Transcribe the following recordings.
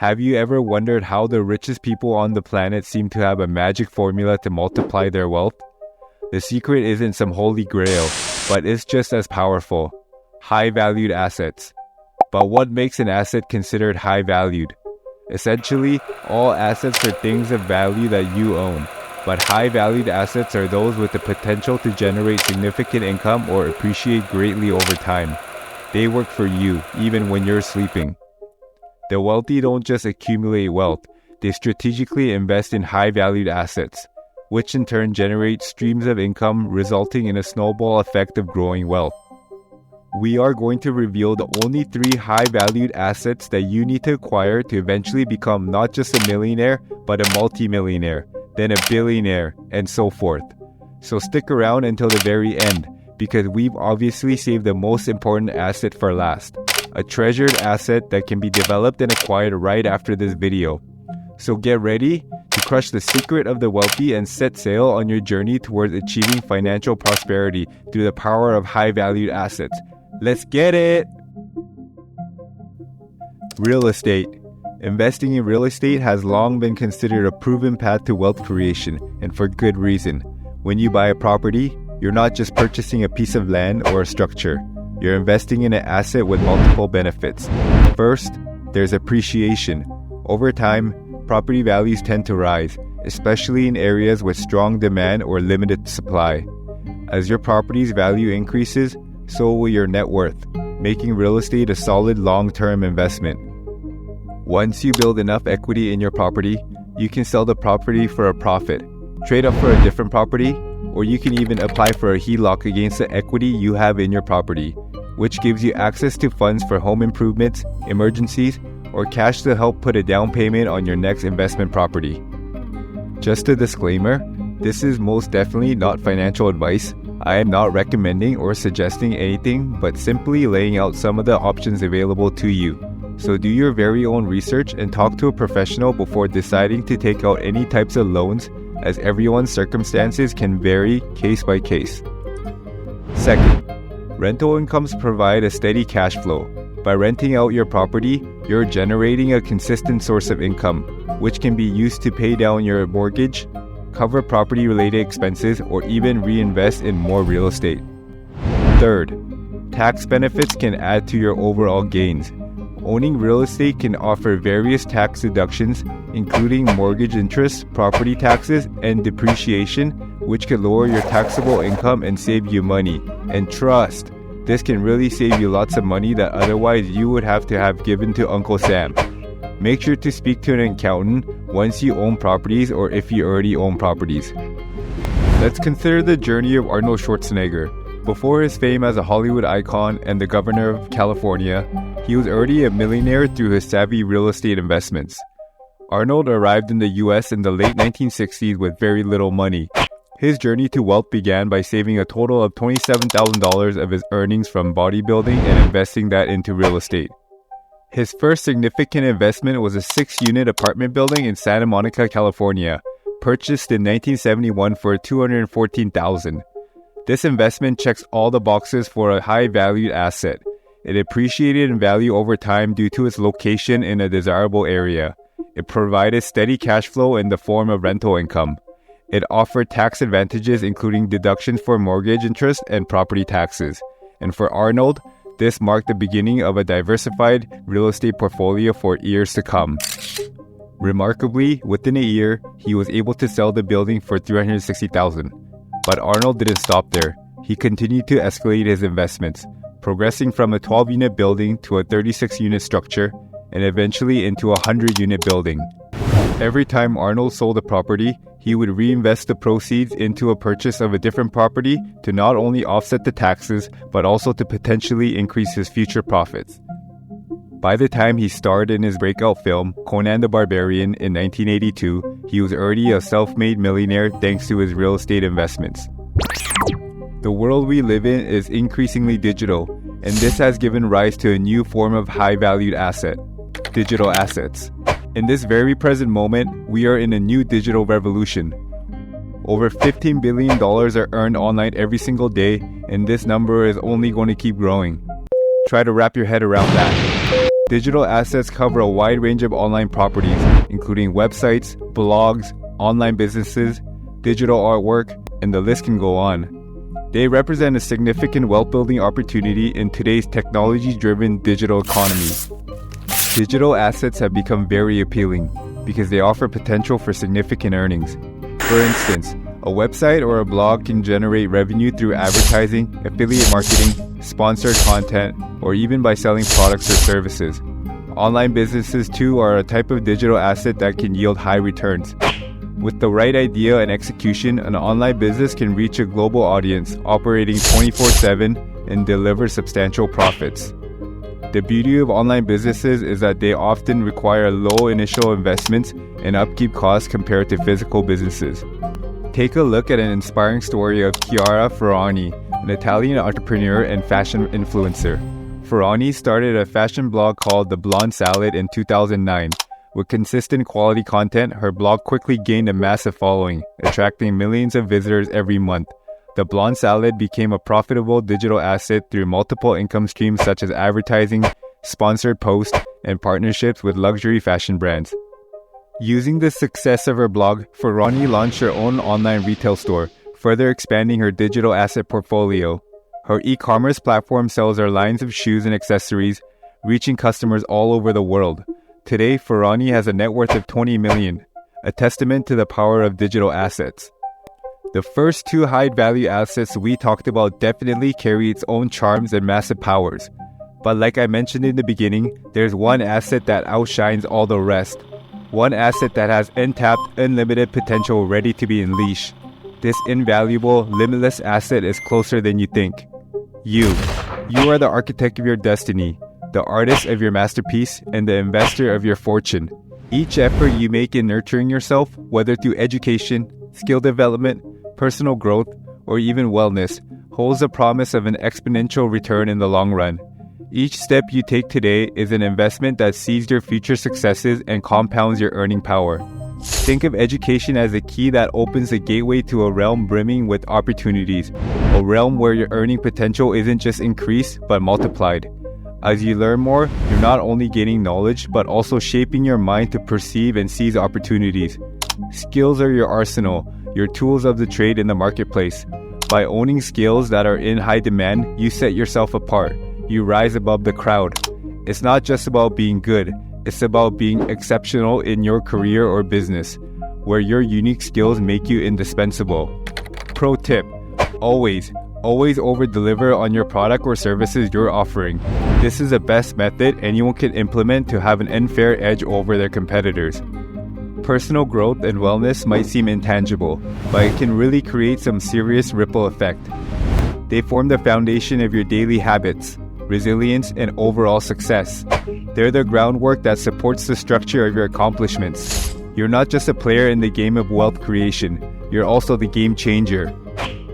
Have you ever wondered how the richest people on the planet seem to have a magic formula to multiply their wealth? The secret isn't some holy grail, but it's just as powerful. High-valued assets. But what makes an asset considered high-valued? Essentially, all assets are things of value that you own, but high-valued assets are those with the potential to generate significant income or appreciate greatly over time. They work for you, even when you're sleeping. The wealthy don't just accumulate wealth, they strategically invest in high-valued assets, which in turn generate streams of income resulting in a snowball effect of growing wealth. We are going to reveal the only 3 high-valued assets that you need to acquire to eventually become not just a millionaire, but a multimillionaire, then a billionaire, and so forth. So stick around until the very end, because we've obviously saved the most important asset for last. A treasured asset that can be developed and acquired right after this video. So get ready to crush the secret of the wealthy and set sail on your journey towards achieving financial prosperity through the power of high-valued assets. Let's get it! Real estate. Investing in real estate has long been considered a proven path to wealth creation, and for good reason. When you buy a property, you're not just purchasing a piece of land or a structure. You're investing in an asset with multiple benefits. First, there's appreciation. Over time, property values tend to rise, especially in areas with strong demand or limited supply. As your property's value increases, so will your net worth, making real estate a solid long-term investment. Once you build enough equity in your property, you can sell the property for a profit, trade up for a different property, or you can even apply for a HELOC against the equity you have in your property, which gives you access to funds for home improvements, emergencies, or cash to help put a down payment on your next investment property. Just a disclaimer, this is most definitely not financial advice. I am not recommending or suggesting anything, but simply laying out some of the options available to you. So do your very own research and talk to a professional before deciding to take out any types of loans, as everyone's circumstances can vary case by case. Second, rental incomes provide a steady cash flow. By renting out your property, you're generating a consistent source of income, which can be used to pay down your mortgage, cover property-related expenses, or even reinvest in more real estate. Third, tax benefits can add to your overall gains. Owning real estate can offer various tax deductions, including mortgage interest, property taxes, and depreciation, which can lower your taxable income and save you money. And trust, this can really save you lots of money that otherwise you would have to have given to Uncle Sam. Make sure to speak to an accountant once you own properties or if you already own properties. Let's consider the journey of Arnold Schwarzenegger. Before his fame as a Hollywood icon and the governor of California, he was already a millionaire through his savvy real estate investments. Arnold arrived in the US in the late 1960s with very little money. His journey to wealth began by saving a total of $27,000 of his earnings from bodybuilding and investing that into real estate. His first significant investment was a 6-unit apartment building in Santa Monica, California, purchased in 1971 for $214,000. This investment checks all the boxes for a high-valued asset. It appreciated in value over time due to its location in a desirable area. It provided steady cash flow in the form of rental income. It offered tax advantages including deductions for mortgage interest and property taxes. And for Arnold, this marked the beginning of a diversified real estate portfolio for years to come. Remarkably, within a year, he was able to sell the building for $360,000. But Arnold didn't stop there. He continued to escalate his investments, progressing from a 12-unit building to a 36-unit structure, and eventually into a 100-unit building. Every time Arnold sold a property, he would reinvest the proceeds into a purchase of a different property to not only offset the taxes, but also to potentially increase his future profits. By the time he starred in his breakout film, Conan the Barbarian, in 1982, he was already a self-made millionaire thanks to his real estate investments. The world we live in is increasingly digital, and this has given rise to a new form of high-valued asset, digital assets. In this very present moment, we are in a new digital revolution. Over $15 billion are earned online every single day, and this number is only going to keep growing. Try to wrap your head around that. Digital assets cover a wide range of online properties, including websites, blogs, online businesses, digital artwork, and the list can go on. They represent a significant wealth-building opportunity in today's technology-driven digital economy. Digital assets have become very appealing because they offer potential for significant earnings. For instance, a website or a blog can generate revenue through advertising, affiliate marketing, sponsored content, or even by selling products or services. Online businesses too are a type of digital asset that can yield high returns. With the right idea and execution, an online business can reach a global audience, operating 24/7 and deliver substantial profits. The beauty of online businesses is that they often require low initial investments and upkeep costs compared to physical businesses. Take a look at an inspiring story of Chiara Ferragni, an Italian entrepreneur and fashion influencer. Ferragni started a fashion blog called The Blonde Salad in 2009. With consistent quality content, her blog quickly gained a massive following, attracting millions of visitors every month. The Blonde Salad became a profitable digital asset through multiple income streams such as advertising, sponsored posts, and partnerships with luxury fashion brands. Using the success of her blog, Ferragni launched her own online retail store, further expanding her digital asset portfolio. Her e-commerce platform sells her lines of shoes and accessories, reaching customers all over the world. Today, Ferragni has a net worth of $20 million, a testament to the power of digital assets. The first two high-value assets we talked about definitely carry its own charms and massive powers. But like I mentioned in the beginning, there's one asset that outshines all the rest. One asset that has untapped, unlimited potential ready to be unleashed. This invaluable, limitless asset is closer than you think. You. You are the architect of your destiny, the artist of your masterpiece, and the investor of your fortune. Each effort you make in nurturing yourself, whether through education, skill development, personal growth, or even wellness, holds the promise of an exponential return in the long run. Each step you take today is an investment that sees your future successes and compounds your earning power. Think of education as a key that opens the gateway to a realm brimming with opportunities, a realm where your earning potential isn't just increased, but multiplied. As you learn more, you're not only gaining knowledge, but also shaping your mind to perceive and seize opportunities. Skills are your arsenal, your tools of the trade in the marketplace. By owning skills that are in high demand, you set yourself apart. You rise above the crowd. It's not just about being good, it's about being exceptional in your career or business, where your unique skills make you indispensable. Pro tip: always over-deliver on your product or services you're offering. This is the best method anyone can implement to have an unfair edge over their competitors. Personal growth and wellness might seem intangible, but it can really create some serious ripple effect. They form the foundation of your daily habits, resilience, and overall success. They're the groundwork that supports the structure of your accomplishments. You're not just a player in the game of wealth creation, you're also the game changer.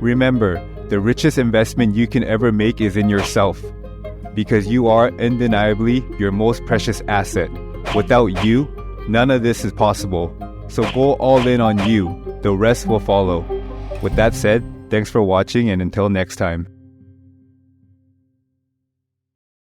Remember, the richest investment you can ever make is in yourself, because you are undeniably your most precious asset. Without you, none of this is possible. So go all in on you. The rest will follow. With that said, thanks for watching, and until next time.